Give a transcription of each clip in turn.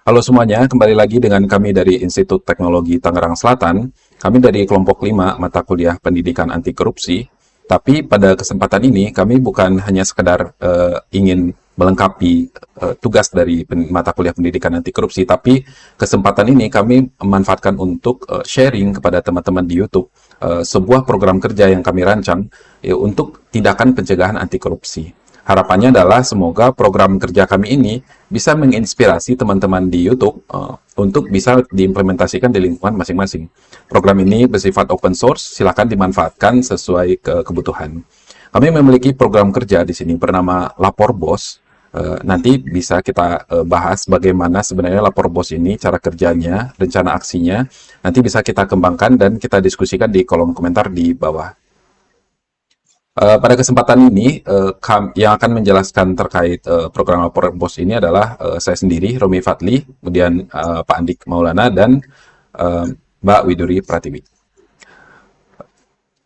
Halo semuanya, kembali lagi dengan kami dari Institut Teknologi Tangerang Selatan. Kami dari kelompok 5 mata kuliah Pendidikan Anti Korupsi. Tapi pada kesempatan ini kami bukan hanya sekedar ingin melengkapi tugas dari mata kuliah Pendidikan Anti Korupsi, tapi kesempatan ini kami memanfaatkan untuk sharing kepada teman-teman di YouTube sebuah program kerja yang kami rancang untuk tindakan pencegahan anti korupsi. Harapannya adalah semoga program kerja kami ini bisa menginspirasi teman-teman di YouTube untuk bisa diimplementasikan di lingkungan masing-masing. Program ini bersifat open source, silakan dimanfaatkan sesuai kebutuhan. Kami memiliki program kerja di sini bernama Lapor Bos. Nanti bisa kita bahas bagaimana sebenarnya Lapor Bos ini, cara kerjanya, rencana aksinya. Nanti bisa kita kembangkan dan kita diskusikan di kolom komentar di bawah. Pada kesempatan ini, yang akan menjelaskan terkait program Lapor Bos ini adalah saya sendiri, Romi Fadli, kemudian Pak Andik Maulana, dan uh, Mbak Widuri Pratiwi.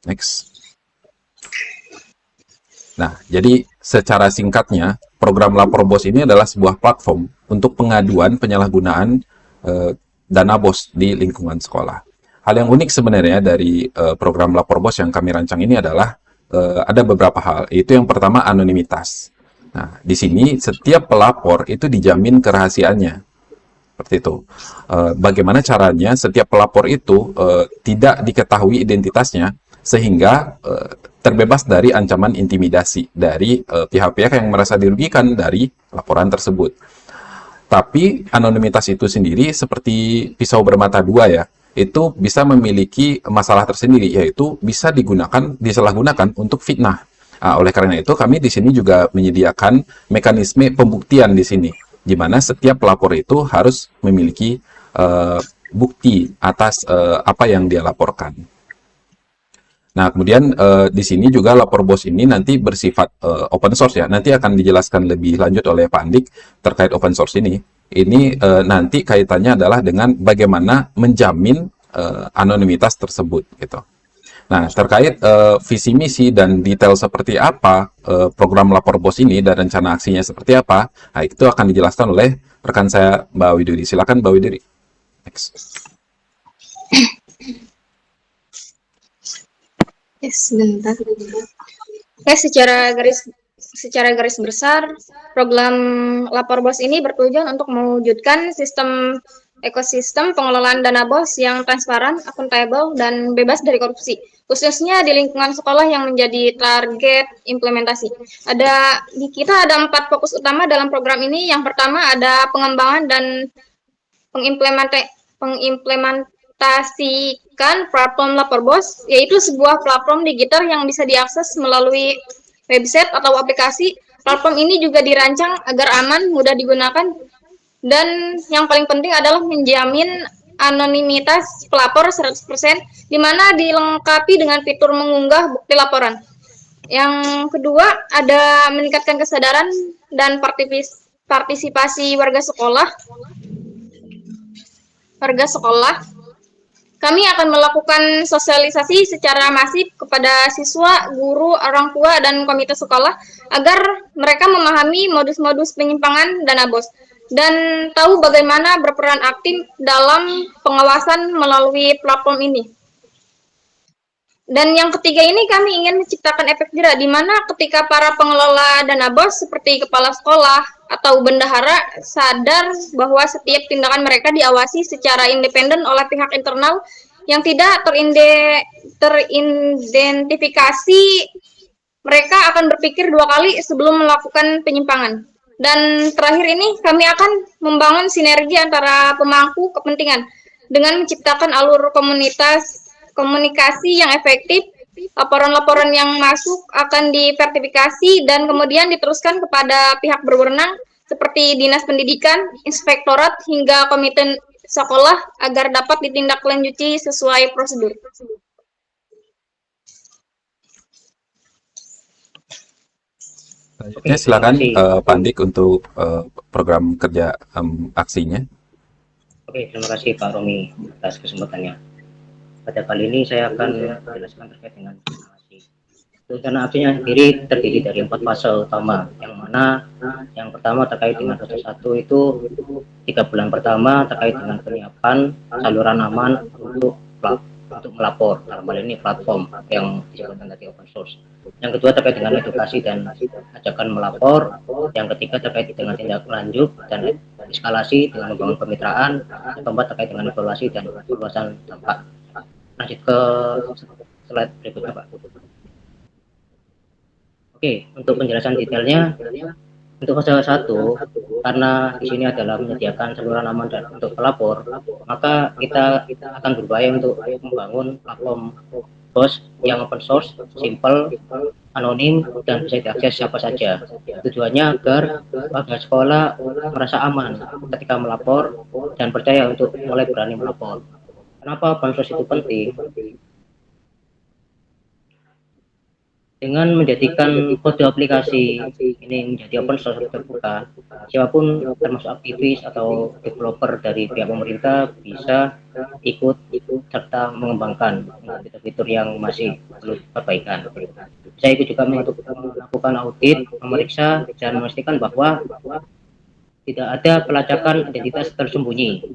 Next. Nah, jadi secara singkatnya, program Lapor Bos ini adalah sebuah platform untuk pengaduan penyalahgunaan dana bos di lingkungan sekolah. Hal yang unik sebenarnya dari program Lapor Bos yang kami rancang ini adalah ada beberapa hal. Itu yang pertama, anonimitas. Nah, di sini setiap pelapor itu dijamin kerahasiaannya. Seperti itu. Bagaimana caranya setiap pelapor itu tidak diketahui identitasnya sehingga terbebas dari ancaman intimidasi dari pihak-pihak yang merasa dirugikan dari laporan tersebut. Tapi anonimitas itu sendiri seperti pisau bermata dua ya. Itu bisa memiliki masalah tersendiri, yaitu bisa disalahgunakan untuk fitnah. Nah, oleh karena itu kami di sini juga menyediakan mekanisme pembuktian di sini, di mana setiap pelapor itu harus memiliki bukti atas apa yang dia laporkan. Nah, kemudian di sini juga Lapor Bos ini nanti bersifat open source ya. Nanti akan dijelaskan lebih lanjut oleh Pak Andik terkait open source ini. Ini nanti kaitannya adalah dengan bagaimana menjamin anonimitas tersebut gitu. Nah, terkait visi misi dan detail seperti apa program Lapor Bos ini dan rencana aksinya seperti apa, nah itu akan dijelaskan oleh rekan saya Mbak Widuri. Silakan Mbak Widuri. Next. Sebentar. Secara garis besar, program Lapor Bos ini bertujuan untuk mewujudkan sistem ekosistem pengelolaan dana bos yang transparan, akuntabel, dan bebas dari korupsi, khususnya di lingkungan sekolah yang menjadi target implementasi. Di kita ada 4 fokus utama dalam program ini. Yang pertama ada pengembangan dan pengimplementasikan platform Lapor Bos, yaitu sebuah platform digital yang bisa diakses melalui website atau aplikasi. Platform ini juga dirancang agar aman, mudah digunakan, dan yang paling penting adalah menjamin anonimitas pelapor 100%, di mana dilengkapi dengan fitur mengunggah bukti laporan. Yang kedua, ada meningkatkan kesadaran dan partisipasi warga sekolah. Kami akan melakukan sosialisasi secara masif kepada siswa, guru, orang tua, dan komite sekolah agar mereka memahami modus-modus penyimpangan dana bos dan tahu bagaimana berperan aktif dalam pengawasan melalui platform ini. Dan yang ketiga ini kami ingin menciptakan efek jerak, di mana ketika para pengelola dana bos seperti kepala sekolah atau bendahara sadar bahwa setiap tindakan mereka diawasi secara independen oleh pihak internal yang tidak teridentifikasi, mereka akan berpikir 2 kali sebelum melakukan penyimpangan. Dan terakhir ini kami akan membangun sinergi antara pemangku kepentingan dengan menciptakan alur komunikasi yang efektif. Laporan-laporan yang masuk akan diverifikasi dan kemudian diteruskan kepada pihak berwenang seperti Dinas Pendidikan, Inspektorat, hingga komite sekolah agar dapat ditindaklanjuti sesuai prosedur. Selanjutnya silakan Pak Andik untuk program kerja aksinya. Oke, terima kasih Pak Romi atas kesempatannya. Pada kali ini saya akan menjelaskan terkait dengan aksi. Rencana aksinya sendiri terdiri dari 4 fase utama, yang mana yang pertama terkait dengan fase 1 itu 3 bulan pertama terkait dengan penyiapan saluran aman untuk melapor, dalam hal ini platform yang disebutkan tadi open source. Yang kedua terkait dengan edukasi dan ajakan melapor. Yang ketiga terkait dengan tindak lanjut dan eskalasi dengan membangun kemitraan. Yang keempat terkait dengan evaluasi dan perluasan dampak. Lanjut ke slide berikutnya, Pak. Oke, untuk penjelasan detailnya, untuk fase 1, karena di sini adalah menyediakan saluran aman dan untuk pelapor, maka kita akan berupaya untuk membangun platform BOS yang open source, simple, anonim, dan bisa diakses siapa saja. Tujuannya agar warga sekolah merasa aman ketika melapor dan percaya untuk mulai berani melapor. Kenapa open source itu penting? Dengan menjadikan kode aplikasi ini menjadi open source terbuka, siapapun termasuk aktivis atau developer dari pihak pemerintah bisa ikut serta mengembangkan fitur-fitur yang masih perlu perbaikan. Saya ikut juga untuk melakukan audit, memeriksa dan memastikan bahwa tidak ada pelacakan identitas tersembunyi.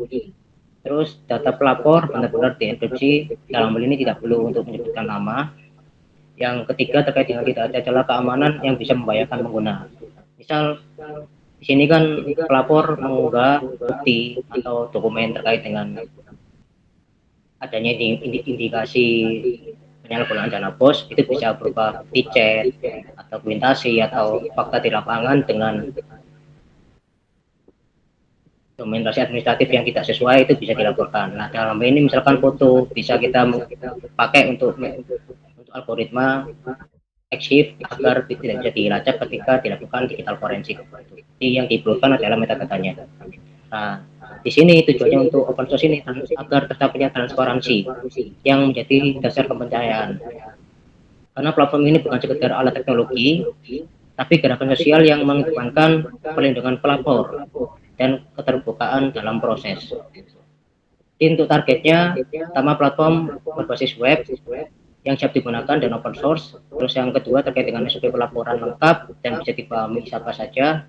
Terus data pelapor benar-benar dienkripsi, dalam hal ini tidak perlu untuk menyebutkan nama. Yang ketiga terkait dengan tidak ada celah keamanan yang bisa membahayakan pengguna. Misal di sini kan pelapor mengunggah bukti atau dokumen terkait dengan adanya indikasi penyalahgunaan dana BOS, itu bisa berupa bukti chat atau dokumentasi atau fakta di lapangan dengan dokumentasi administratif yang tidak sesuai, itu bisa dilaporkan. Nah, dalam ini misalkan foto bisa kita pakai untuk algoritma EXIF agar tidak bisa dilacak ketika dilakukan digital forensik. Jadi yang diperlukan adalah metadatanya. Nah, di sini tujuannya untuk open source ini agar tercapainya transparansi yang menjadi dasar kepercayaan. Karena platform ini bukan sekedar alat teknologi, tapi gerakan sosial yang mengedepankan perlindungan pelapor dan keterbukaan dalam proses. Jadi untuk targetnya, pertama platform berbasis web yang siap digunakan dan open source. Terus yang kedua terkait dengan SOP pelaporan lengkap dan bisa dipahami siapa saja.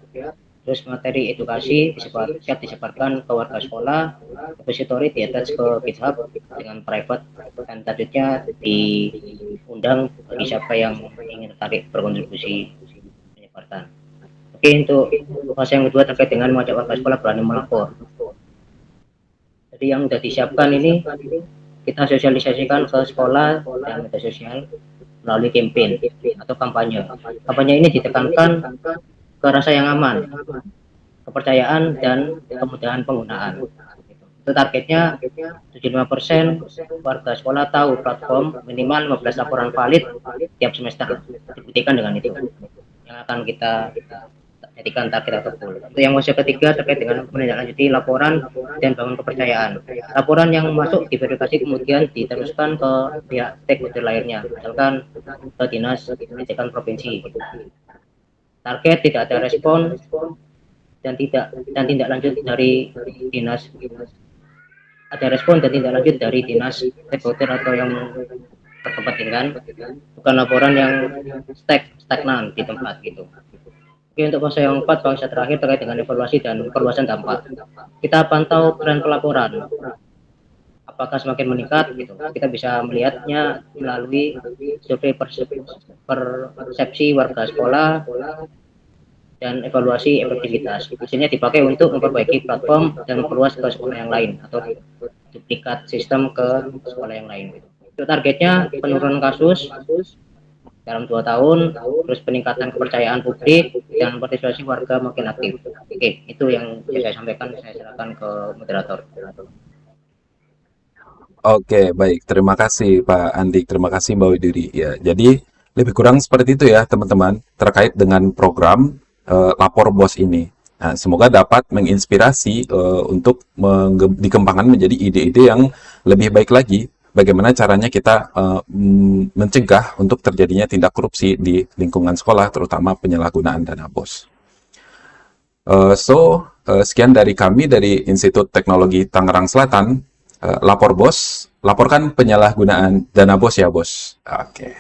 Terus materi edukasi siap disebarkan ke warga sekolah. Repository di-attach ke GitHub dengan private dan selanjutnya diundang bagi siapa yang ingin tertarik berkontribusi menyebarkan. Oke, untuk fase yang kedua terkait dengan mengajak warga sekolah berani melapor. Jadi yang sudah disiapkan ini kita sosialisasikan ke sekolah dan media sosial melalui campaign atau kampanye. Kampanye ini ditekankan ke rasa yang aman, kepercayaan, dan kemudahan penggunaan. Itu targetnya 75% warga sekolah tahu platform, minimal 15 laporan valid tiap semester. Dibuktikan dengan itu yang akan kita jadikan target atau goal. Untuk yang fase ketiga terkait dengan menindaklanjuti laporan dan bangun kepercayaan. Laporan yang masuk diverifikasi kemudian diteruskan ke pihak stakeholder lainnya, misalkan ke dinas pendidikan provinsi. Target tidak ada respon dan tindak lanjut dari dinas. Ada respon dan tindak lanjut dari dinas stakeholder atau yang berkepentingan, bukan laporan yang stagnan di tempat gitu. Oke, untuk fase yang 4, fase terakhir terkait dengan evaluasi dan perluasan dampak. Kita pantau tren pelaporan. Apakah semakin meningkat gitu. Kita bisa melihatnya melalui survei persepsi warga sekolah dan evaluasi efektivitas. Hasilnya dipakai untuk memperbaiki platform dan memperluas ke sekolah yang lain atau duplikat sistem ke sekolah yang lain. Untuk targetnya penurunan kasus dalam 2 tahun, terus peningkatan kepercayaan publik dan partisipasi warga makin aktif. Oke, itu yang saya sampaikan. Saya serahkan ke moderator. Oke, baik. Terima kasih Pak Andi, terima kasih Mbak Widuri. Ya, jadi lebih kurang seperti itu ya teman-teman terkait dengan program lapor BOS ini. Nah, semoga dapat menginspirasi untuk dikembangkan menjadi ide-ide yang lebih baik lagi. Bagaimana caranya kita mencegah untuk terjadinya tindak korupsi di lingkungan sekolah, terutama penyalahgunaan dana BOS. Sekian dari kami dari Institut Teknologi Tangerang Selatan. Lapor BOS, laporkan penyalahgunaan dana BOS ya, Bos. Oke.